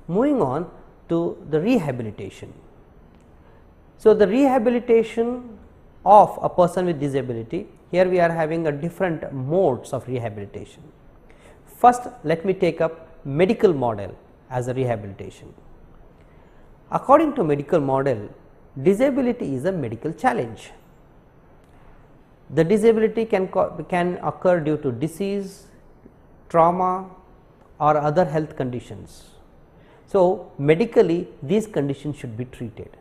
Moving on to the rehabilitation. So, the rehabilitation of a person with disability, here we are having a different modes of rehabilitation. First, let me take up medical model as a rehabilitation. According to medical model, disability is a medical challenge. The disability can occur due to disease, trauma or other health conditions. So, medically these conditions should be treated.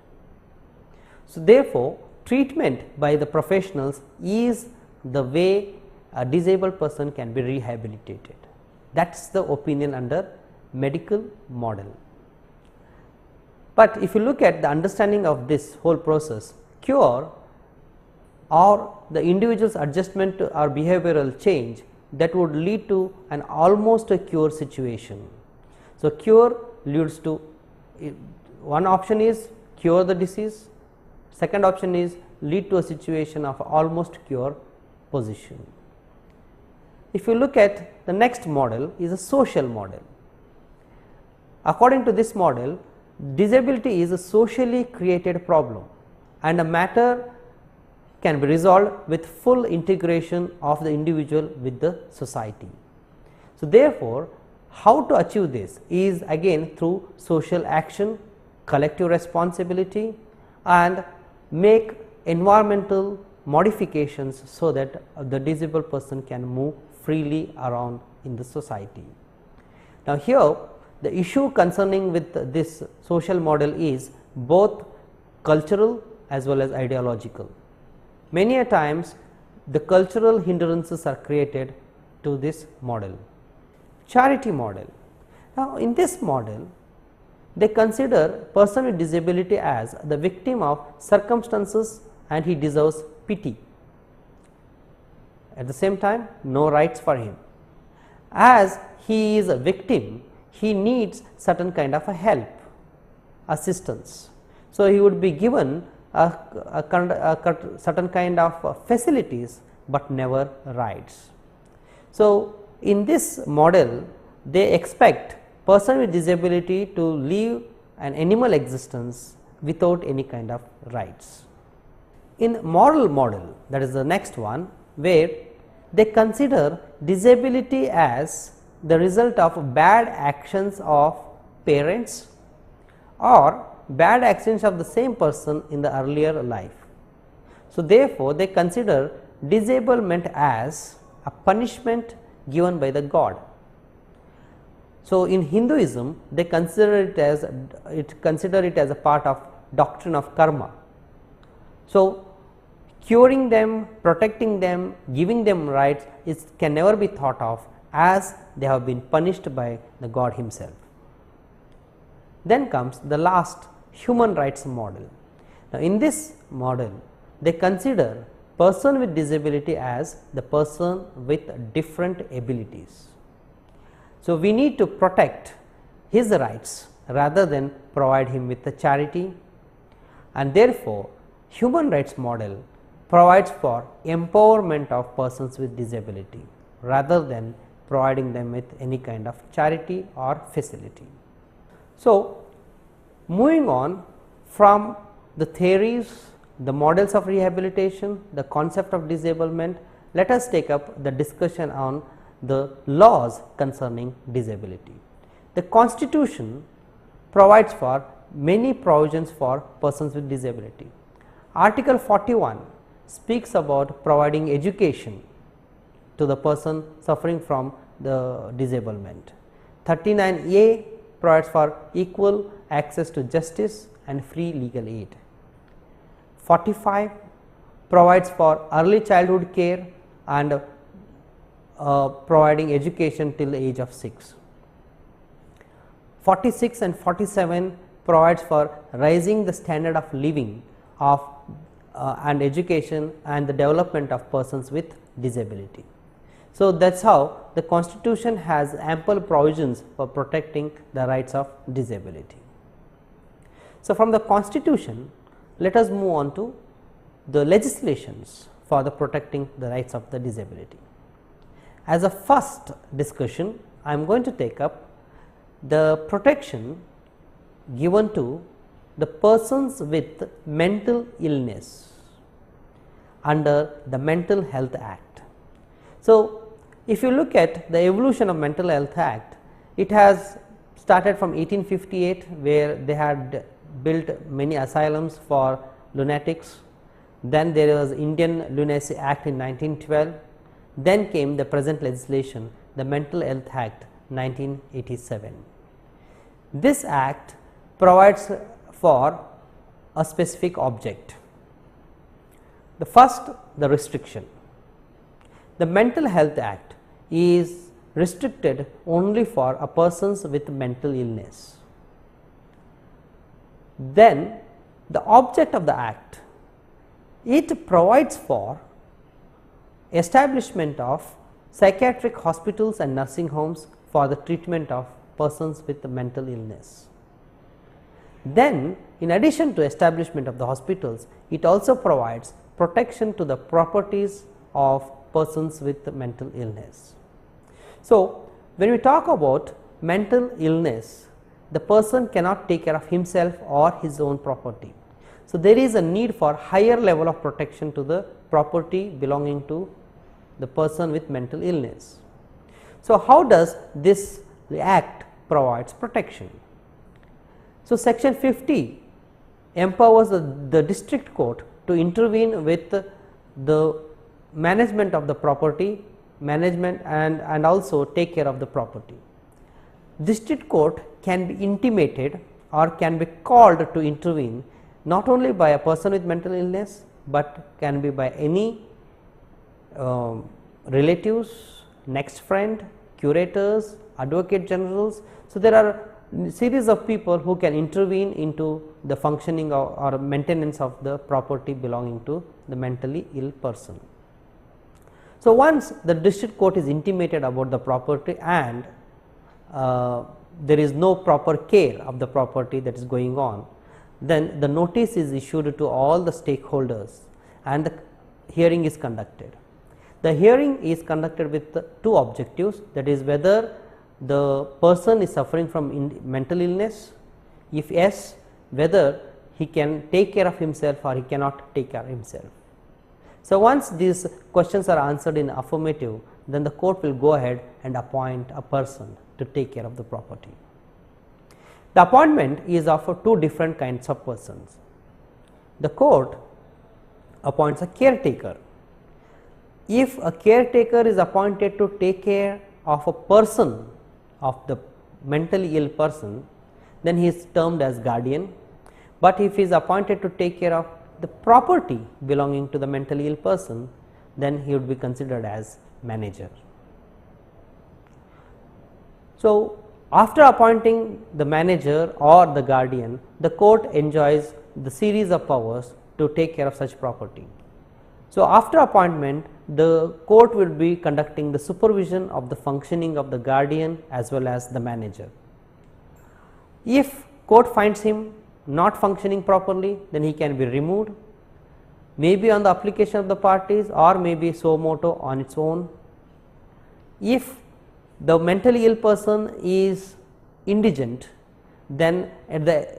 So, therefore, treatment by the professionals is the way a disabled person can be rehabilitated. That is the opinion under medical model. But if you look at the understanding of this whole process, cure or the individual's adjustment or behavioral change, that would lead to an almost a cure situation. So, cure leads to, one option is cure the disease, second option is lead to a situation of almost cure position. If you look at the next model is a social model. According to this model, disability is a socially created problem and a matter can be resolved with full integration of the individual with the society. So, therefore, how to achieve this is again through social action, collective responsibility and make environmental modifications so that the disabled person can move freely around in the society. Now, here the issue concerning with this social model is both cultural as well as ideological. Many a times the cultural hindrances are created to this model. Charity model. Now, in this model they consider person with disability as the victim of circumstances and he deserves pity. At the same time, no rights for him. As he is a victim, he needs certain kind of a help, assistance. So, he would be given a certain kind of facilities, but never rights. So, in this model they expect person with disability to live an animal existence without any kind of rights. In moral model, that is the next one, where they consider disability as the result of bad actions of parents or bad actions of the same person in the earlier life. So, therefore, they consider disablement as a punishment given by the God. So, in Hinduism they consider it as a part of doctrine of karma. So, curing them, protecting them, giving them rights can never be thought of as they have been punished by the God himself. Then comes the last human rights model. Now, in this model they consider person with disability as the person with different abilities. So, we need to protect his rights rather than provide him with the charity, and therefore, human rights model provides for empowerment of persons with disability rather than providing them with any kind of charity or facility. So, moving on from the theories, the models of rehabilitation, the concept of disablement, let us take up the discussion on the laws concerning disability. The Constitution provides for many provisions for persons with disability. Article 41 speaks about providing education to the person suffering from the disablement. 39A provides for equal access to justice and free legal aid. 45 provides for early childhood care and providing education till the age of 6. 46 and 47 provides for raising the standard of living of and education and the development of persons with disability. So, that is how the Constitution has ample provisions for protecting the rights of disability. So, from the Constitution, let us move on to the legislations for the protecting the rights of the disability. As a first discussion, I am going to take up the protection given to the persons with mental illness under the Mental Health Act. So, if you look at the evolution of Mental Health Act, it has started from 1858, where they had built many asylums for lunatics. Then there was Indian Lunacy Act in 1912. Then came the present legislation, the Mental Health Act 1987. This act provides for a specific object. The first, the restriction. The Mental Health Act is restricted only for a persons with mental illness. Then the object of the act, it provides for establishment of psychiatric hospitals and nursing homes for the treatment of persons with mental illness. Then, in addition to establishment of the hospitals, it also provides protection to the properties of persons with mental illness. So, when we talk about mental illness, the person cannot take care of himself or his own property. So, there is a need for higher level of protection to the property belonging to the person with mental illness. So, how does this act provides protection? So, section 50 empowers the district court to intervene with the management of the property, management and also take care of the property. District court can be intimated or can be called to intervene not only by a person with mental illness, but can be by any relatives, next friend, curators, advocate generals. So, there are series of people who can intervene into the functioning or maintenance of the property belonging to the mentally ill person. So, once the district court is intimated about the property and there is no proper care of the property that is going on, then the notice is issued to all the stakeholders and the hearing is conducted. The hearing is conducted with two objectives, that is whether the person is suffering from mental illness, if yes, whether he can take care of himself or he cannot take care of himself. So, once these questions are answered in affirmative, then the court will go ahead and appoint a person to take care of the property. The appointment is of two different kinds of persons. The court appoints a caretaker. If a caretaker is appointed to take care of a person, of the mentally ill person, then he is termed as guardian, but if he is appointed to take care of the property belonging to the mentally ill person, then he would be considered as manager. So, after appointing the manager or the guardian, the court enjoys the series of powers to take care of such property. So, after appointment, the court will be conducting the supervision of the functioning of the guardian as well as the manager. If court finds him not functioning properly, then he can be removed, maybe on the application of the parties or maybe suo motu on its own. If the mentally ill person is indigent, then at the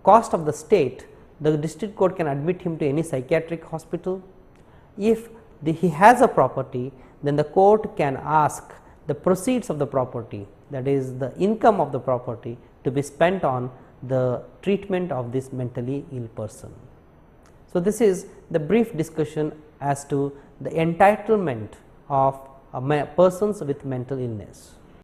cost of the state, the district court can admit him to any psychiatric hospital. If he has a property, then the court can ask the proceeds of the property, that is the income of the property, to be spent on the treatment of this mentally ill person. So, this is the brief discussion as to the entitlement of persons with mental illness.